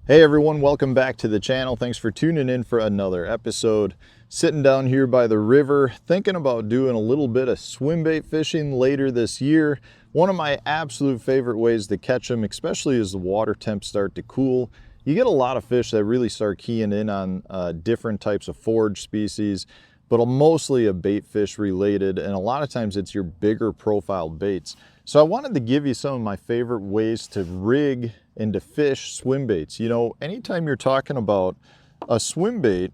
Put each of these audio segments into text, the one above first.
Hey everyone, welcome back to the channel. Thanks for tuning in for another episode. Sitting down here by the river, thinking about doing a little bit of swim bait fishing later this year. One of my absolute favorite ways to catch them, especially as the water temps start to cool. You get a lot of fish that really start keying in on different types of forage species, but mostly a bait fish related, and a lot of times it's your bigger profile baits. So I wanted to give you some of my favorite ways to rig and to fish swim baits. You know, anytime you're talking about a swim bait,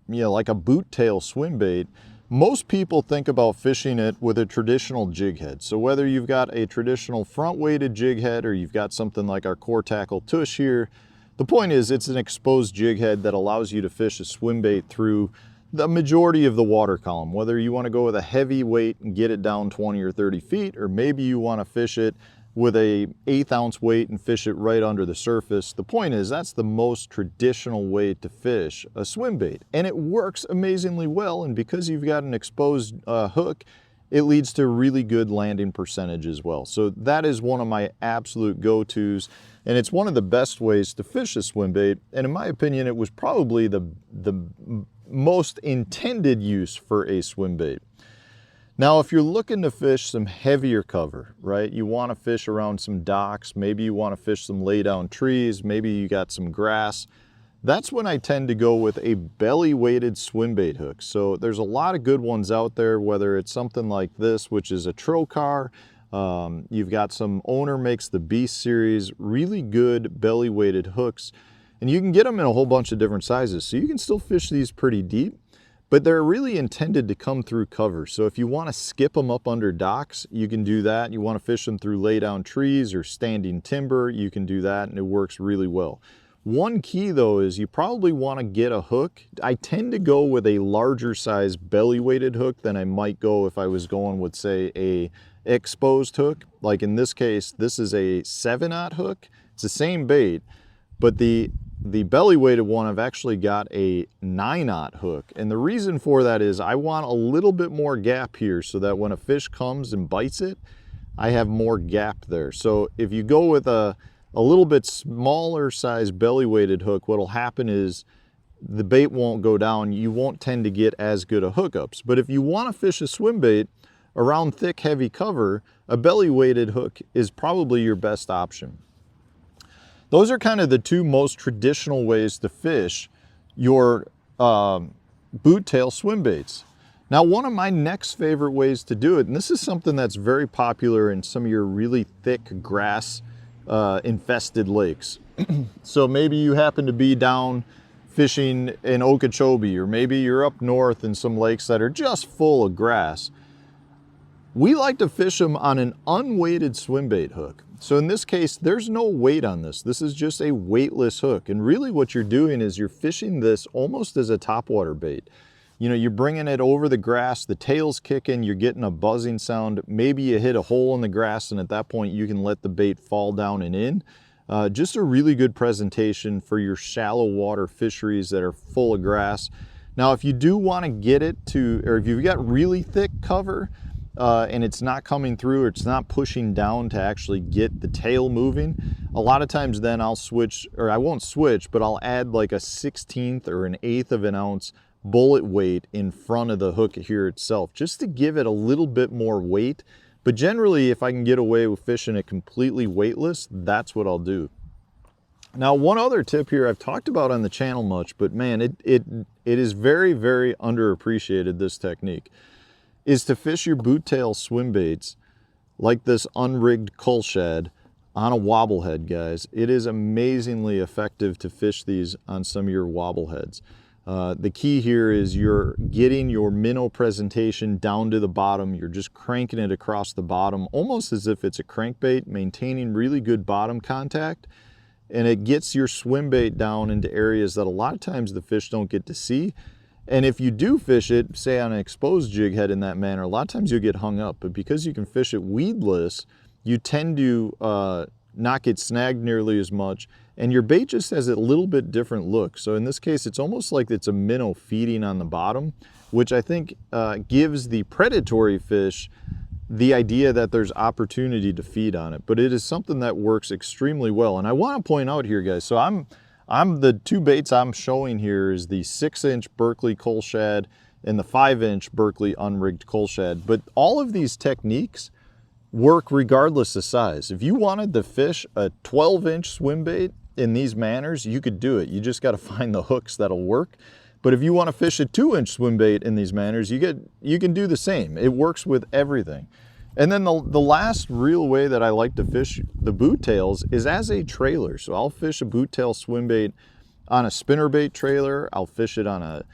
you know, like a boot tail swim bait, most people think about fishing it with a traditional jig head. So whether you've got a traditional front weighted jig head or you've got something like our core tackle tush here, the point is it's an exposed jig head that allows you to fish a swim bait through the majority of the water column, whether you want to go with a heavy weight and get it down 20 or 30 feet, or maybe you want to fish it with a 1/8 ounce weight and fish it right under the surface. The point is that's the most traditional way to fish a swim bait, and it works amazingly well. And because you've got an exposed hook, it leads to really good landing percentage as well. So that is one of my absolute go-tos, and it's one of the best ways to fish a swim bait. And in my opinion, it was probably the most intended use for a swim bait. Now, if you're looking to fish some heavier cover, right? You want to fish around some docks, maybe you want to fish some lay down trees, maybe you got some grass. That's when I tend to go with a belly weighted swim bait hook. So there's a lot of good ones out there, whether it's something like this, which is a trocar. You've got some Owner makes the Beast series, really good belly weighted hooks. And you can get them in a whole bunch of different sizes. So you can still fish these pretty deep, but they're really intended to come through cover. So if you want to skip them up under docks, you can do that. You want to fish them through lay down trees or standing timber, you can do that, and it works really well. One key though is you probably want to get a hook. I tend to go with a larger size belly weighted hook than I might go if I was going with, say, a exposed hook. Like in this case, this is a 7/0 hook. It's the same bait, but the belly weighted one, I've actually got a 9/0 hook. And the reason for that is I want a little bit more gap here so that when a fish comes and bites it, I have more gap there. So if you go with a little bit smaller size belly weighted hook, what'll happen is the bait won't go down. You won't tend to get as good of hookups. But if you want to fish a swim bait around thick, heavy cover, a belly weighted hook is probably your best option. Those are kind of the two most traditional ways to fish your boot tail swim baits. Now, one of my next favorite ways to do it, and this is something that's very popular in some of your really thick grass infested lakes. So maybe you happen to be down fishing in Okeechobee, or maybe you're up north in some lakes that are just full of grass. We like to fish them on an unweighted swim bait hook. So in this case, there's no weight on this. This is just a weightless hook. And really what you're doing is you're fishing this almost as a topwater bait. You know, you're bringing it over the grass, the tail's kicking, you're getting a buzzing sound. Maybe you hit a hole in the grass, and at that point you can let the bait fall down and in. Just a really good presentation for your shallow water fisheries that are full of grass. Now, if you do want to get it to, or if you've got really thick cover, and it's not coming through, or it's not pushing down to actually get the tail moving, a lot of times then I'll switch, or I won't switch, but I'll add like a 1/16 or an 1/8 of an ounce bullet weight in front of the hook here itself, just to give it a little bit more weight. But generally, if I can get away with fishing it completely weightless, that's what I'll do. Now, one other tip here I've talked about on the channel much, but man, it is very, very underappreciated, this technique, is to fish your boot tail swim baits like this unrigged cull shad on a wobble head, guys. It is amazingly effective to fish these on some of your wobble heads. The key here is you're getting your minnow presentation down to the bottom. You're just cranking it across the bottom, almost as if it's a crankbait, maintaining really good bottom contact. And it gets your swim bait down into areas that a lot of times the fish don't get to see. And if you do fish it, say on an exposed jig head in that manner, a lot of times you'll get hung up. But because you can fish it weedless, you tend to not get snagged nearly as much. And your bait just has a little bit different look. So in this case, it's almost like it's a minnow feeding on the bottom, which I think gives the predatory fish the idea that there's opportunity to feed on it. But it is something that works extremely well. And I want to point out here, guys, so I'm The two baits I'm showing here is the 6-inch Berkley coal shad and the 5-inch Berkley unrigged coal shad. But all of these techniques work regardless of size. If you wanted to fish a 12-inch swim bait in these manners, you could do it. You just got to find the hooks that'll work. But if you want to fish a 2-inch swim bait in these manners, you can do the same. It works with everything. And then the last real way that I like to fish the boot tails is as a trailer. So I'll fish a boot tail swim bait on a spinnerbait trailer. I'll fish it on a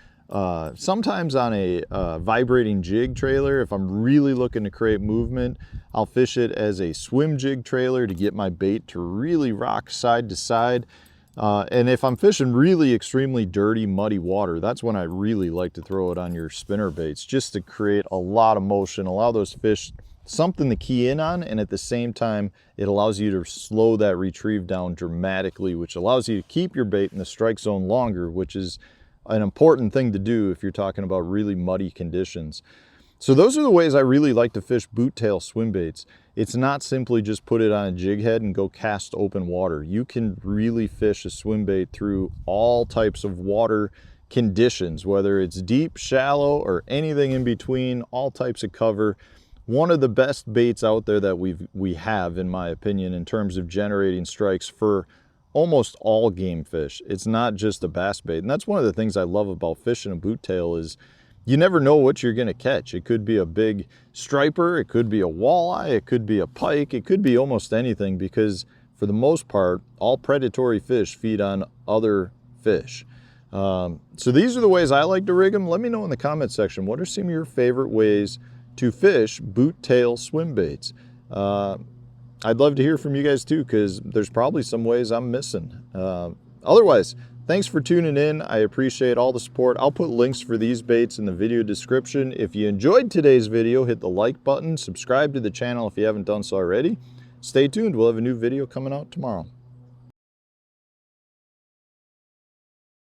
sometimes on a vibrating jig trailer. If I'm really looking to create movement, I'll fish it as a swim jig trailer to get my bait to really rock side to side. And if I'm fishing really extremely dirty, muddy water, that's when I really like to throw it on your spinner baits, just to create a lot of motion, allow those fish something to key in on, and at the same time, it allows you to slow that retrieve down dramatically, which allows you to keep your bait in the strike zone longer, which is an important thing to do if you're talking about really muddy conditions. So those are the ways I really like to fish boot tail swim baits. It's not simply just put it on a jig head and go cast open water. You can really fish a swim bait through all types of water conditions, whether it's deep, shallow, or anything in between, all types of cover. One of the best baits out there that we have, in my opinion, in terms of generating strikes for almost all game fish. It's not just a bass bait. And that's one of the things I love about fishing a boot tail is you never know what you're going to catch. It could be a big striper, it could be a walleye, it could be a pike, it could be almost anything, because for the most part, all predatory fish feed on other fish. So these are the ways I like to rig them. Let me know in the comment section, what are some of your favorite ways to fish boot tail swim baits? I'd love to hear from you guys too, because there's probably some ways I'm missing. Otherwise, thanks for tuning in. I appreciate all the support. I'll put links for these baits in the video description. If you enjoyed today's video, hit the like button, subscribe to the channel if you haven't done so already. Stay tuned, we'll have a new video coming out tomorrow.